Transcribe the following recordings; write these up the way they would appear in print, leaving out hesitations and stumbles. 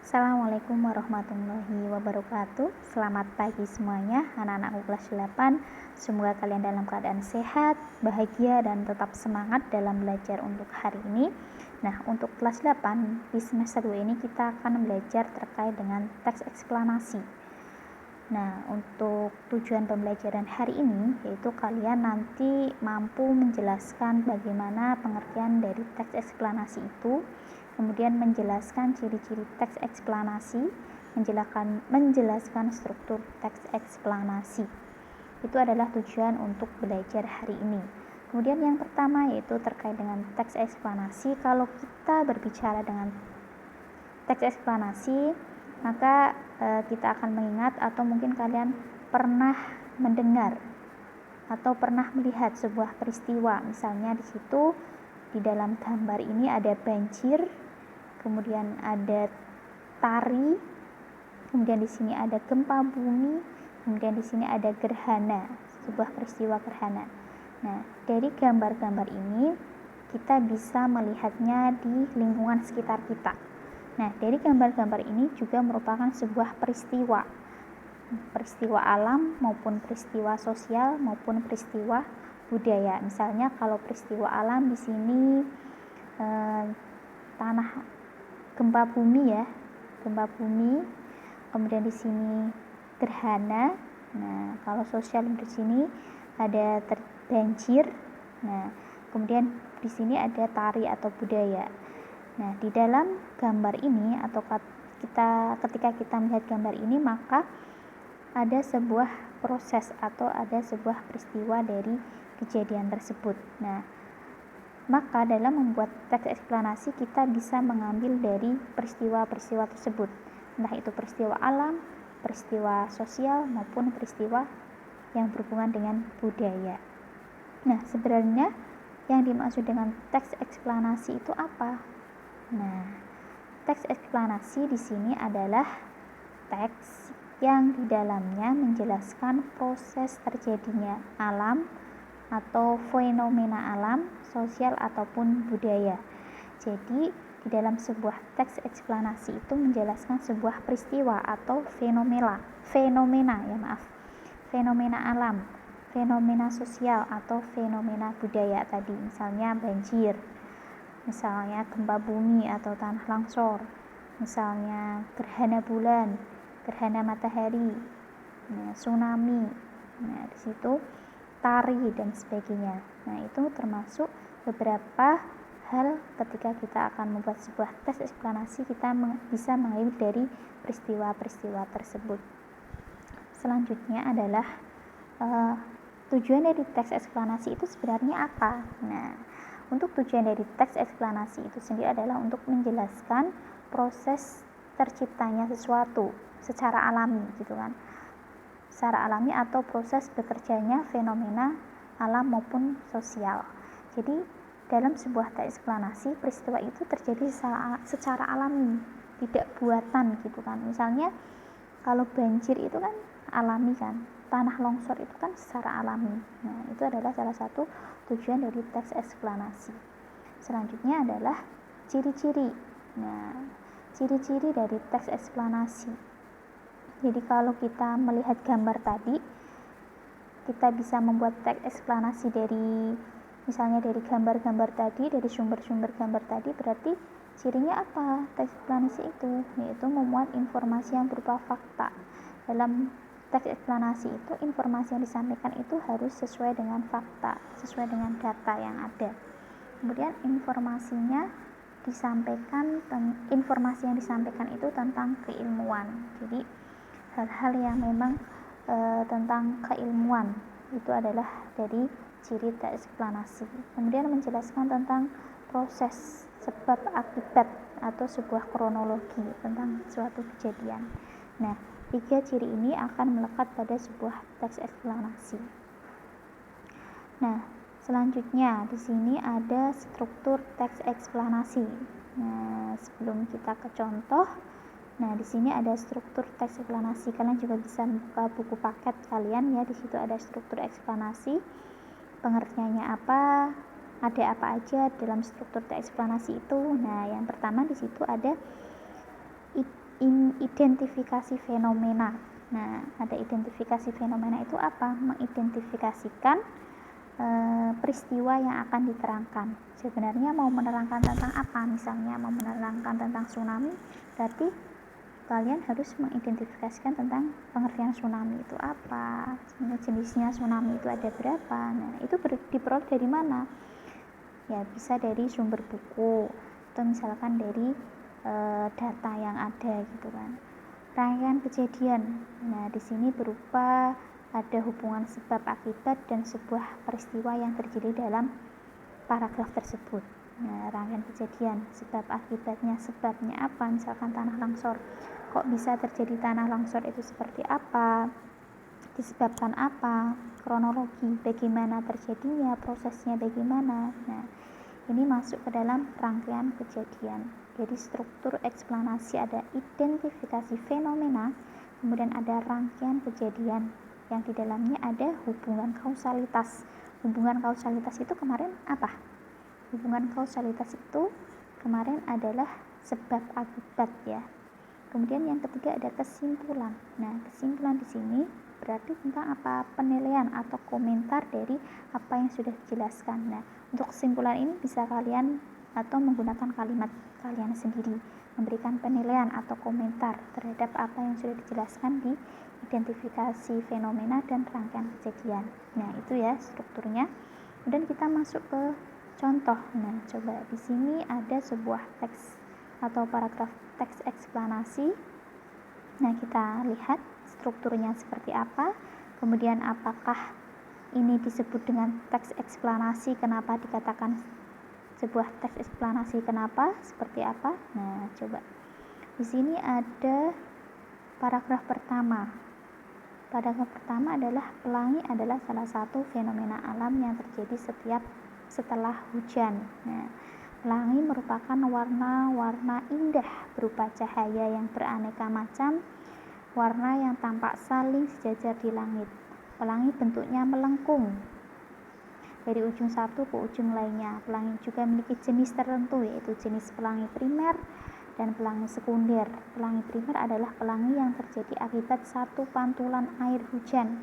Assalamualaikum warahmatullahi wabarakatuh. Selamat pagi semuanya, anak-anakku kelas 8. Semoga kalian dalam keadaan sehat, bahagia, dan tetap semangat dalam belajar untuk hari ini. Nah, untuk kelas 8 di semester 2 ini kita akan belajar terkait dengan teks eksplanasi. Nah, untuk tujuan pembelajaran hari ini yaitu kalian nanti mampu menjelaskan bagaimana pengertian dari teks eksplanasi itu, kemudian menjelaskan ciri-ciri teks eksplanasi, menjelaskan struktur teks eksplanasi. Itu adalah tujuan untuk belajar hari ini. Kemudian yang pertama yaitu terkait dengan teks eksplanasi. Kalau kita berbicara dengan teks eksplanasi, maka kita akan mengingat atau mungkin kalian pernah mendengar atau pernah melihat sebuah peristiwa. Misalnya di situ di dalam gambar ini ada banjir, kemudian ada tari, kemudian di sini ada gempa bumi, kemudian di sini ada gerhana, sebuah peristiwa gerhana. Nah, dari gambar-gambar ini kita bisa melihatnya di lingkungan sekitar kita. Nah, dari gambar-gambar ini juga merupakan sebuah peristiwa alam maupun peristiwa sosial maupun peristiwa budaya. Misalnya kalau peristiwa alam di sini tanah gempa bumi, kemudian di sini gerhana. Nah, kalau sosial di sini ada banjir. Nah, kemudian di sini ada tari atau budaya. Nah, di dalam gambar ini atau ketika kita melihat gambar ini, maka ada sebuah proses atau ada sebuah peristiwa dari kejadian tersebut. Nah, maka dalam membuat teks eksplanasi kita bisa mengambil dari peristiwa-peristiwa tersebut, entah itu peristiwa alam, peristiwa sosial maupun peristiwa yang berhubungan dengan budaya. Nah, sebenarnya yang dimaksud dengan teks eksplanasi itu apa? Nah, teks eksplanasi di sini adalah teks yang di dalamnya menjelaskan proses terjadinya alam atau fenomena alam, sosial ataupun budaya. Jadi, di dalam sebuah teks eksplanasi itu menjelaskan sebuah peristiwa atau fenomena alam, fenomena sosial atau fenomena budaya tadi, misalnya banjir, misalnya gempa bumi atau tanah longsor, misalnya gerhana bulan, gerhana matahari, tsunami. Nah, di situ tari dan sebagainya. Nah, itu termasuk beberapa hal ketika kita akan membuat sebuah teks eksplanasi, kita bisa mengambil dari peristiwa-peristiwa tersebut. Selanjutnya adalah tujuan dari teks eksplanasi itu sebenarnya apa? Nah, untuk tujuan dari teks eksplanasi itu sendiri adalah untuk menjelaskan proses terciptanya sesuatu secara alami, gitu kan, secara alami atau proses bekerjanya fenomena alam maupun sosial. Jadi dalam sebuah teks eksplanasi, peristiwa itu terjadi secara alami, tidak buatan, gitu kan. Misalnya kalau banjir itu kan alami kan, tanah longsor itu kan secara alami. Nah, itu adalah salah satu tujuan dari teks eksplanasi. Selanjutnya adalah ciri-ciri. Nah, ciri-ciri dari teks eksplanasi. Jadi kalau kita melihat gambar tadi, kita bisa membuat teks eksplanasi dari misalnya dari gambar-gambar tadi, dari sumber-sumber gambar tadi. Berarti cirinya apa teks eksplanasi itu? Yaitu memuat informasi yang berupa fakta. Dalam teks eksplanasi itu, informasi yang disampaikan itu harus sesuai dengan fakta, sesuai dengan data yang ada. Kemudian informasi yang disampaikan itu tentang keilmuan. Jadi hal-hal yang memang tentang keilmuan itu adalah dari ciri teks eksplanasi. Kemudian menjelaskan tentang proses, sebab akibat atau sebuah kronologi tentang suatu kejadian. Nah, 3 ciri ini akan melekat pada sebuah teks eksplanasi. Nah, selanjutnya di sini ada struktur teks eksplanasi. Nah, sebelum kita ke contoh, nah di sini ada struktur teks eksplanasi. Kalian juga bisa buka buku paket kalian ya. Di situ ada struktur eksplanasi. Pengertiannya apa? Ada apa aja dalam struktur teks eksplanasi itu? Nah, yang pertama di situ ada identifikasi fenomena. Nah, ada identifikasi fenomena itu apa? Mengidentifikasikan peristiwa yang akan diterangkan. Sebenarnya mau menerangkan tentang apa? Misalnya mau menerangkan tentang tsunami, berarti kalian harus mengidentifikasikan tentang pengertian tsunami itu apa, jenisnya tsunami itu ada berapa. Nah, itu diperoleh dari mana? Ya, bisa dari sumber buku atau misalkan dari data yang ada gitu kan. Rangkaian kejadian. Nah, di sini berupa ada hubungan sebab akibat dan sebuah peristiwa yang terjadi dalam paragraf tersebut. Nah, rangkaian kejadian, sebab akibatnya, sebabnya apa? Misalkan tanah longsor. Kok bisa terjadi tanah longsor itu seperti apa? Disebabkan apa? Kronologi, bagaimana terjadinya, prosesnya bagaimana. Nah, ini masuk ke dalam rangkaian kejadian. Jadi struktur eksplanasi ada identifikasi fenomena, kemudian ada rangkaian kejadian yang di dalamnya ada hubungan kausalitas. Hubungan kausalitas itu kemarin apa? Hubungan kausalitas itu kemarin adalah sebab akibat ya. Kemudian yang ketiga ada kesimpulan. Nah, kesimpulan di sini berarti tentang apa? Penilaian atau komentar dari apa yang sudah dijelaskan. Nah, untuk kesimpulan ini bisa kalian atau menggunakan kalimat kalian sendiri memberikan penilaian atau komentar terhadap apa yang sudah dijelaskan di identifikasi fenomena dan rangkaian kejadian. Nah, itu ya strukturnya. Kemudian kita masuk ke contoh. Nah, coba di sini ada sebuah teks atau paragraf teks eksplanasi. Nah, kita lihat strukturnya seperti apa, kemudian apakah ini disebut dengan teks eksplanasi, kenapa dikatakan sebuah teks eksplanasi, kenapa, seperti apa. Nah, coba di sini ada paragraf pertama. Paragraf pertama adalah pelangi adalah salah satu fenomena alam yang terjadi setelah hujan. Nah, pelangi merupakan warna-warna indah berupa cahaya yang beraneka macam, warna yang tampak saling sejajar di langit. Pelangi bentuknya melengkung dari ujung satu ke ujung lainnya. Pelangi juga memiliki jenis tertentu, yaitu jenis pelangi primer dan pelangi sekunder. Pelangi primer adalah pelangi yang terjadi akibat satu pantulan air hujan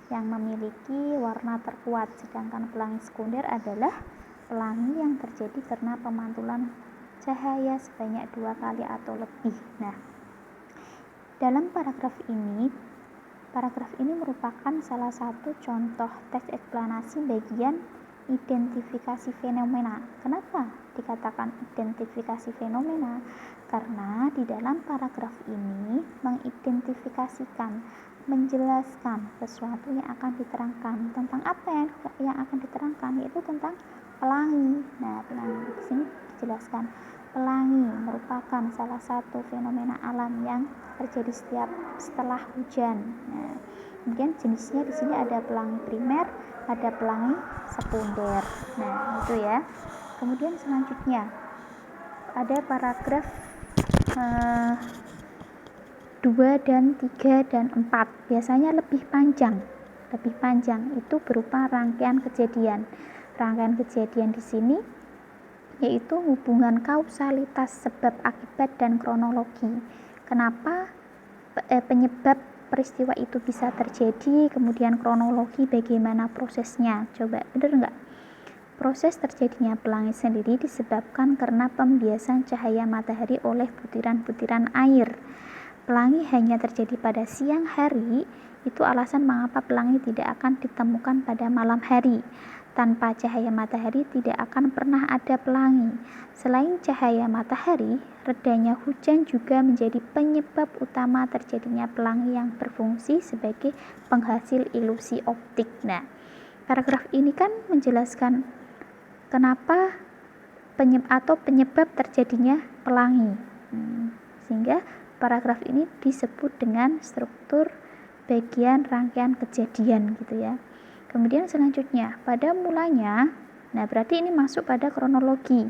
yang memiliki warna terkuat, sedangkan pelangi sekunder adalah pelangi yang terjadi karena pemantulan cahaya sebanyak 2 kali atau lebih. Nah, dalam paragraf ini merupakan salah satu contoh teks eksplanasi bagian identifikasi fenomena. Kenapa dikatakan identifikasi fenomena? Karena di dalam paragraf ini mengidentifikasikan, menjelaskan sesuatu yang akan diterangkan. Tentang apa yang akan diterangkan? Yaitu tentang pelangi. Nah, pelangi di sini dijelaskan. Pelangi merupakan salah satu fenomena alam yang terjadi setelah hujan. Nah, kemudian jenisnya di sini ada pelangi primer, ada pelangi sekunder. Nah, itu ya. Kemudian selanjutnya ada paragraf 2 dan 3 dan 4. Biasanya lebih panjang. Itu berupa rangkaian kejadian. Rangkaian kejadian di sini yaitu hubungan kausalitas sebab akibat dan kronologi. Kenapa penyebab peristiwa itu bisa terjadi, kemudian kronologi bagaimana prosesnya. Coba, benar enggak? Proses terjadinya pelangi sendiri disebabkan karena pembiasan cahaya matahari oleh butiran-butiran air. Pelangi hanya terjadi pada siang hari, itu alasan mengapa pelangi tidak akan ditemukan pada malam hari. Tanpa cahaya matahari tidak akan pernah ada pelangi. Selain cahaya matahari, redanya hujan juga menjadi penyebab utama terjadinya pelangi yang berfungsi sebagai penghasil ilusi optik. Nah, paragraf ini kan menjelaskan kenapa penyebab terjadinya pelangi. Sehingga paragraf ini disebut dengan struktur bagian rangkaian kejadian gitu ya. Kemudian selanjutnya, pada mulanya, nah berarti ini masuk pada kronologi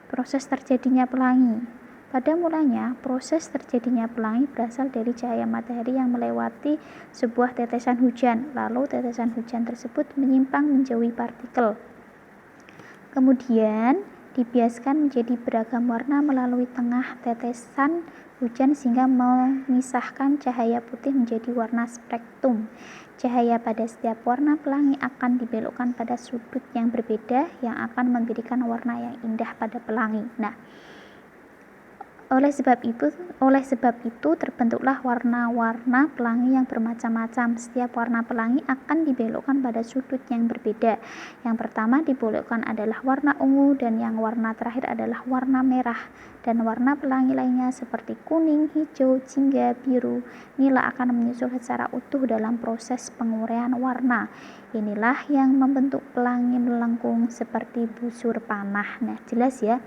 proses terjadinya pelangi. Pada mulanya, proses terjadinya pelangi berasal dari cahaya matahari yang melewati sebuah tetesan hujan, lalu tetesan hujan tersebut menyimpang menjauhi partikel. Kemudian dibiaskan menjadi beragam warna melalui tengah tetesan hujan sehingga memisahkan cahaya putih menjadi warna spektrum. Cahaya pada setiap warna pelangi akan dibelokkan pada sudut yang berbeda yang akan memberikan warna yang indah pada pelangi. Nah, oleh sebab itu terbentuklah warna-warna pelangi yang bermacam-macam. Setiap warna pelangi akan dibelokkan pada sudut yang berbeda. Yang pertama dibelokkan adalah warna ungu dan yang warna terakhir adalah warna merah. Dan warna pelangi lainnya seperti kuning, hijau, jingga, biru, nila akan menyusul secara utuh dalam proses penguraian warna. Inilah yang membentuk pelangi melengkung seperti busur panah. Nah, jelas ya.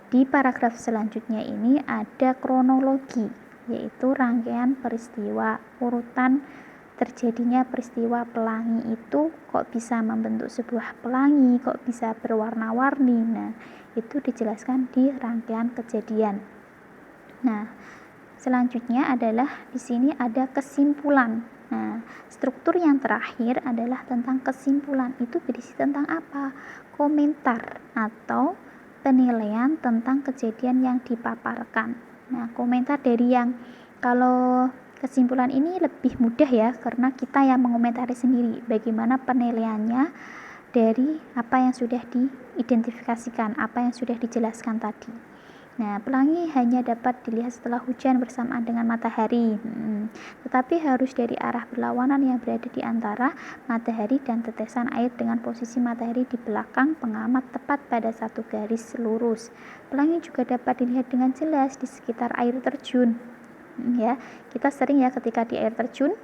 Di paragraf selanjutnya ini ada kronologi, yaitu rangkaian peristiwa, urutan terjadinya peristiwa pelangi itu kok bisa membentuk sebuah pelangi, kok bisa berwarna-warni. Nah, itu dijelaskan di rangkaian kejadian. Nah, selanjutnya adalah di sini ada kesimpulan. Nah, struktur yang terakhir adalah tentang kesimpulan. Itu berisi tentang apa? Komentar atau penilaian tentang kejadian yang dipaparkan. Nah, komentar dari yang kalau kesimpulan ini lebih mudah ya, karena kita yang mengomentari sendiri bagaimana penilaiannya dari apa yang sudah diidentifikasikan, apa yang sudah dijelaskan tadi. Nah, pelangi hanya dapat dilihat setelah hujan bersamaan dengan matahari, tetapi harus dari arah berlawanan yang berada di antara matahari dan tetesan air dengan posisi matahari di belakang pengamat tepat pada satu garis lurus. Pelangi juga dapat dilihat dengan jelas di sekitar air terjun. Ya, kita sering ya ketika di air terjun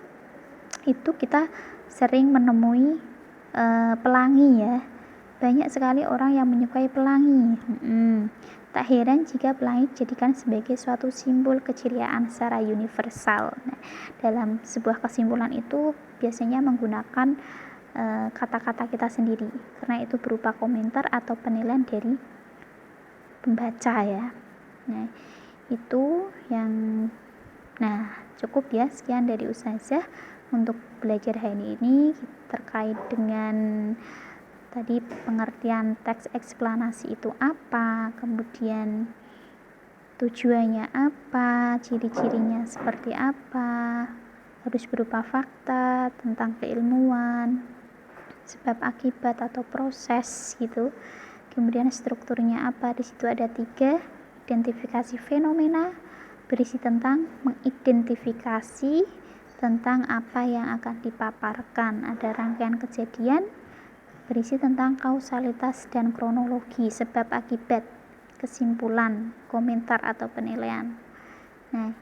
itu kita sering menemui pelangi ya. Banyak sekali orang yang menyukai pelangi. Tak heran jika pelangi dijadikan sebagai suatu simbol keceriaan secara universal. Nah, dalam sebuah kesimpulan itu biasanya menggunakan kata-kata kita sendiri, karena itu berupa komentar atau penilaian dari pembaca ya. Nah, itu yang cukup ya, sekian dari Ustazah untuk belajar hari ini terkait dengan tadi pengertian teks eksplanasi itu apa, kemudian tujuannya apa, ciri-cirinya seperti apa, harus berupa fakta tentang keilmuan, sebab akibat atau proses gitu. Kemudian strukturnya apa? Di situ ada 3, identifikasi fenomena, berisi tentang mengidentifikasi tentang apa yang akan dipaparkan. Ada rangkaian kejadian, berisi tentang kausalitas dan kronologi, sebab akibat, kesimpulan, komentar atau penilaian. Nah,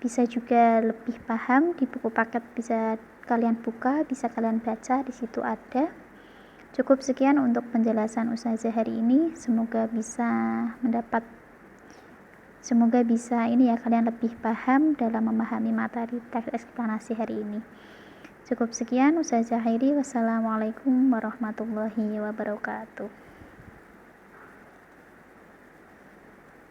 bisa juga lebih paham di buku paket, bisa kalian buka, bisa kalian baca, di situ ada. Cukup sekian untuk penjelasan Ustazah hari ini. Semoga kalian lebih paham dalam memahami materi teks eksplanasi hari ini. Cukup sekian, Ustazah Hairi. Wassalamualaikum warahmatullahi wabarakatuh.